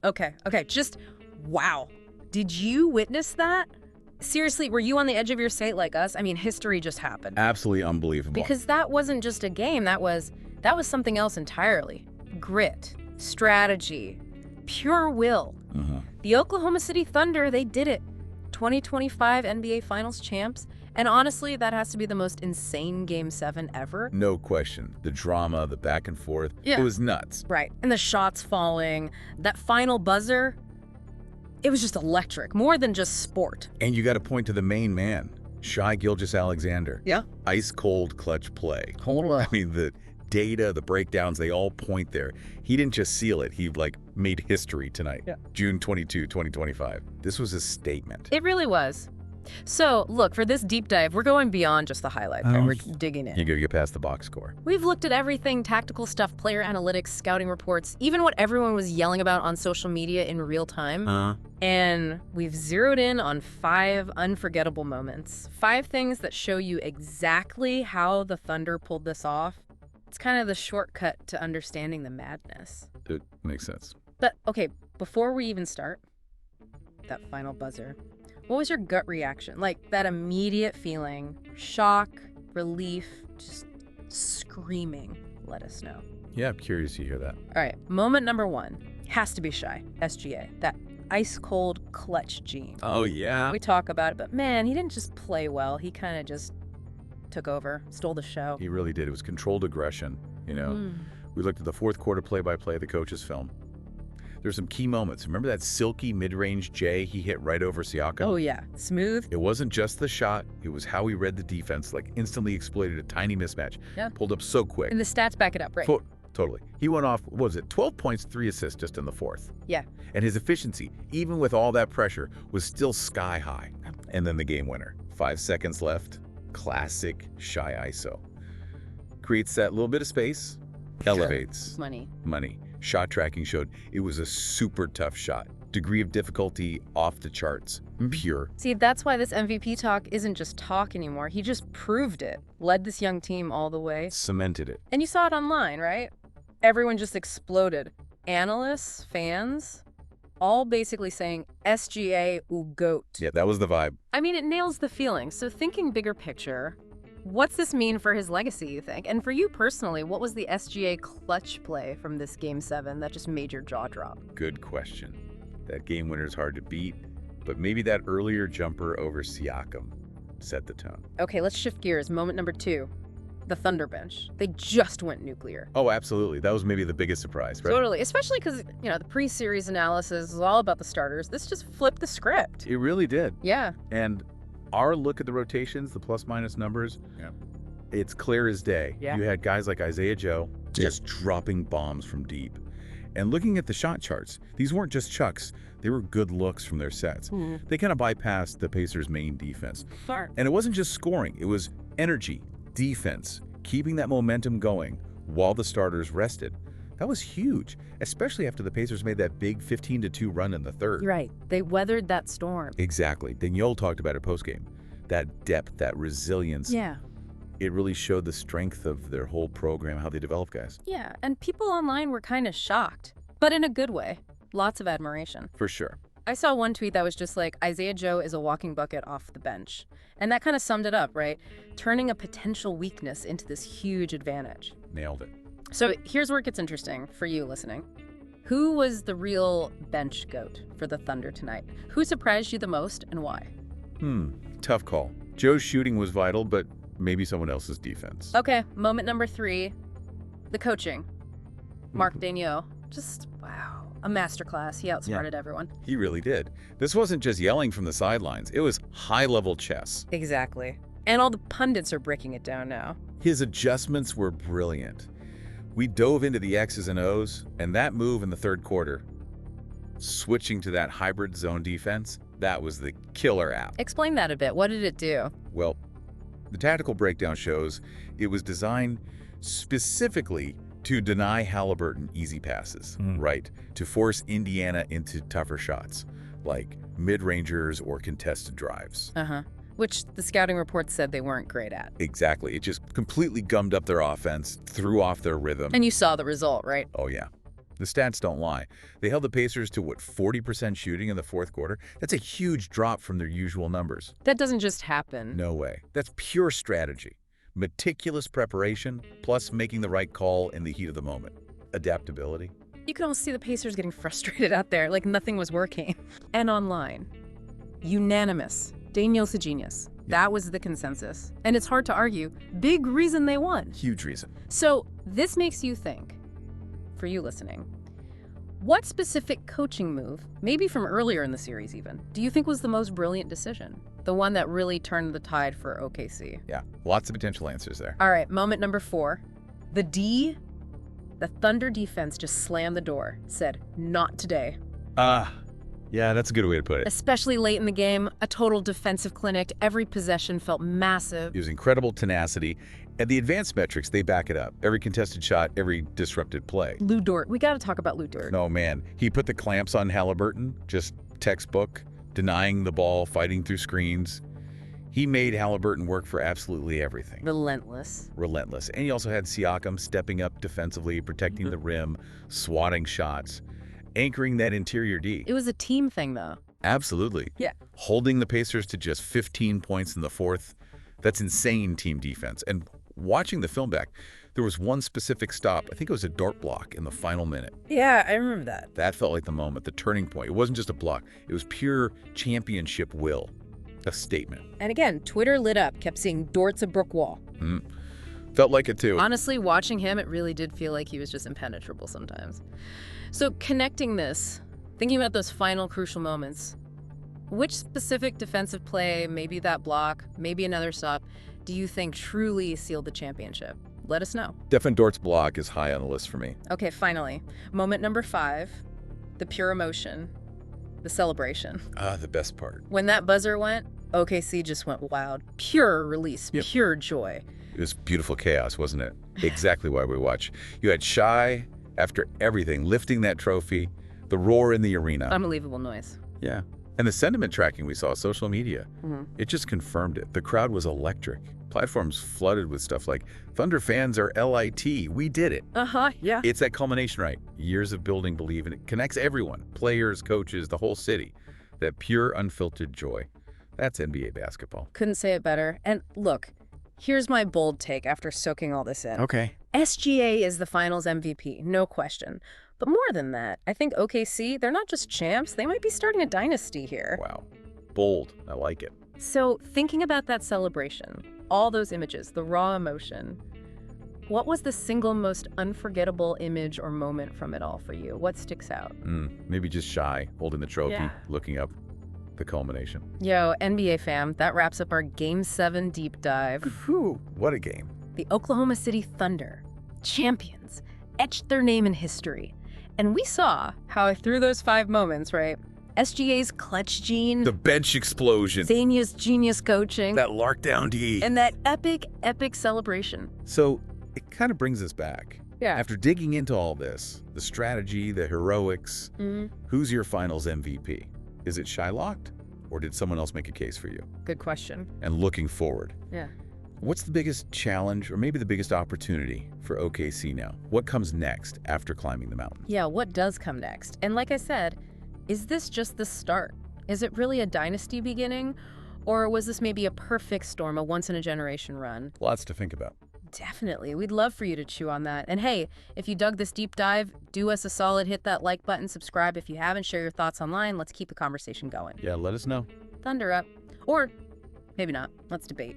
Okay, just wow. Did you witness that? Seriously, were you on the edge of your seat like us? I mean, history just happened. Absolutely unbelievable. Because that wasn't just a game, that was something else entirely. Grit, strategy, pure will. The Oklahoma City Thunder, they did it. 2025 NBA Finals champs. And honestly, that has to be the most insane Game 7 ever. No question. The drama, the back and forth, Yeah. It was nuts. Right. And the shots falling, that final buzzer, it was just electric, more than just sport. And you got to point to the main man, Shai Gilgeous-Alexander. Yeah. Ice cold clutch play. Hold on. I mean, the data, the breakdowns, they all point there. He didn't just seal it. He, made history tonight. Yeah. June 22, 2025. This was a statement. It really was. So, look, for this deep dive, we're going beyond just the highlight. Oh. We're digging in. You got to get past the box score. We've looked at everything, tactical stuff, player analytics, scouting reports, even what everyone was yelling about on social media in real time. And we've zeroed in on 5 unforgettable moments. 5 things that show you exactly how the Thunder pulled this off. It's kind of the shortcut to understanding the madness. It makes sense. But, okay, before we even start, that final buzzer, what was your gut reaction? Like, that immediate feeling, shock, relief, just screaming. Let us know. Yeah, I'm curious to hear that. All right, moment number 1 has to be Shai, SGA, that ice-cold clutch gene. Oh, yeah? We talk about it, but man, he didn't just play well. He kind of just took over, stole the show. He really did. It was controlled aggression, We looked at the fourth quarter play-by-play of the coach's film. There's some key moments. Remember that silky mid-range J he hit right over Siakam? Oh, yeah. Smooth. It wasn't just the shot. It was how he read the defense, instantly exploited a tiny mismatch. Yeah. Pulled up so quick. And the stats back it up, right? Totally. He went off, 12 points, 3 assists just in the fourth. Yeah. And his efficiency, even with all that pressure, was still sky high. And then the game winner. 5 seconds left. Classic Shai ISO. Creates that little bit of space. Elevates. Money. Shot tracking showed it was a super tough shot. Degree of difficulty off the charts. Pure. See, that's why this MVP talk isn't just talk anymore. He just proved it. Led this young team all the way. Cemented it. And you saw it online, right? Everyone just exploded. Analysts, fans, all basically saying SGA u GOAT. Yeah, that was the vibe. I mean, it nails the feeling. So thinking bigger picture, what's this mean for his legacy, you think? And for you personally, what was the SGA clutch play from this Game 7 that just made your jaw drop? Good question. That game winner is hard to beat, but maybe that earlier jumper over Siakam set the tone. Okay, let's shift gears. Moment number 2, the Thunder bench. They just went nuclear. Oh, absolutely. That was maybe the biggest surprise, right? Totally, especially because, the pre-series analysis is all about the starters. This just flipped the script. It really did. Yeah. And our look at the rotations, the plus-minus numbers, it's clear as day. Yeah. You had guys like Isaiah Joe just dropping bombs from deep. And looking at the shot charts, these weren't just chucks. They were good looks from their sets. They kind of bypassed the Pacers' main defense. Smart. And it wasn't just scoring. It was energy, defense, keeping that momentum going while the starters rested. That was huge, especially after the Pacers made that big 15-2 run in the third. Right. They weathered that storm. Exactly. Daniel talked about it postgame. That depth, that resilience. Yeah. It really showed the strength of their whole program, how they develop guys. Yeah, and people online were kind of shocked, but in a good way. Lots of admiration. For sure. I saw one tweet that was just like, Isaiah Joe is a walking bucket off the bench. And that kind of summed it up, right? Turning a potential weakness into this huge advantage. Nailed it. So here's where it gets interesting for you listening. Who was the real bench GOAT for the Thunder tonight? Who surprised you the most and why? Tough call. Joe's shooting was vital, but maybe someone else's defense. Okay, moment number 3, the coaching. Mark Daigneault, just, wow, a masterclass. He outsmarted everyone. He really did. This wasn't just yelling from the sidelines. It was high-level chess. Exactly. And all the pundits are breaking it down now. His adjustments were brilliant. We dove into the X's and O's, and that move in the third quarter, switching to that hybrid zone defense, that was the killer app. Explain that a bit. What did it do? Well, the tactical breakdown shows it was designed specifically to deny Halliburton easy passes, right? To force Indiana into tougher shots, like mid-rangers or contested drives. Which the scouting reports said they weren't great at. Exactly. It just completely gummed up their offense, threw off their rhythm. And you saw the result, right? Oh, yeah. The stats don't lie. They held the Pacers to, what, 40% shooting in the fourth quarter? That's a huge drop from their usual numbers. That doesn't just happen. No way. That's pure strategy. Meticulous preparation, plus making the right call in the heat of the moment. Adaptability. You could almost see the Pacers getting frustrated out there, like nothing was working. And online. Unanimous. Daniel's a genius. That was the consensus. And it's hard to argue. Big reason they won. Huge reason. So this makes you think, for you listening, what specific coaching move, maybe from earlier in the series even, do you think was the most brilliant decision? The one that really turned the tide for OKC? Yeah, lots of potential answers there. All right, moment number 4. The Thunder defense just slammed the door, said, not today. Yeah, that's a good way to put it. Especially late in the game, a total defensive clinic. Every possession felt massive. It was incredible tenacity, and the advanced metrics, they back it up. Every contested shot, every disrupted play. Lou Dort. We got to talk about Lou Dort. No, man. He put the clamps on Halliburton, just textbook, denying the ball, fighting through screens. He made Halliburton work for absolutely everything. Relentless. Relentless. And he also had Siakam stepping up defensively, protecting the rim, swatting shots, anchoring that interior D. It was a team thing, though. Absolutely. Yeah. Holding the Pacers to just 15 points in the fourth, that's insane team defense. And watching the film back, there was one specific stop. I think it was a Dort block in the final minute. Yeah, I remember that. That felt like the moment, the turning point. It wasn't just a block. It was pure championship will. A statement. And again, Twitter lit up, kept seeing Dort's a brick wall. Felt like it too. Honestly, watching him, it really did feel like he was just impenetrable sometimes. So connecting this, thinking about those final crucial moments, which specific defensive play, maybe that block, maybe another stop, do you think truly sealed the championship? Let us know. Stephen Dort's block is high on the list for me. Okay, finally. Moment number 5, the pure emotion, the celebration. The best part. When that buzzer went, OKC just went wild. Pure release, pure joy. It was beautiful chaos, wasn't it? Exactly why we watch. You had Shai, after everything, lifting that trophy, the roar in the arena. Unbelievable noise. Yeah. And the sentiment tracking we saw, social media, it just confirmed it. The crowd was electric. Platforms flooded with stuff like, Thunder fans are LIT. We did it. Yeah. It's that culmination, right? Years of building belief, and it connects everyone. Players, coaches, the whole city. That pure, unfiltered joy. That's NBA basketball. Couldn't say it better. And look, here's my bold take after soaking all this in. Okay. SGA is the finals MVP, no question. But more than that, I think OKC, they're not just champs, they might be starting a dynasty here. Wow. Bold. I like it. So thinking about that celebration, all those images, the raw emotion, what was the single most unforgettable image or moment from it all for you? What sticks out? Maybe just Shai, holding the trophy, looking up, the culmination. Yo, NBA fam, that wraps up our Game 7 deep dive. Whew, what a game. The Oklahoma City Thunder, champions, etched their name in history. And we saw how through those 5 moments, right? SGA's clutch gene, The bench explosion. Zanya's genius coaching, That lark down D. and that epic, epic celebration. So it kind of brings us back. Yeah. After digging into all this, the strategy, the heroics, who's your finals MVP? Is it Shai locked, or did someone else make a case for you? Good question. And looking forward, Yeah. what's the biggest challenge or maybe the biggest opportunity for OKC now? What comes next after climbing the mountain? Yeah, what does come next? And like I said, is this just the start? Is it really a dynasty beginning? Or was this maybe a perfect storm, a once-in-a-generation run? Lots to think about. Definitely. We'd love for you to chew on that. And hey, if you dug this deep dive, do us a solid, hit that like button, subscribe if you haven't, share your thoughts online. Let's keep the conversation going. Yeah, let us know. Thunder up. Or maybe not. Let's debate.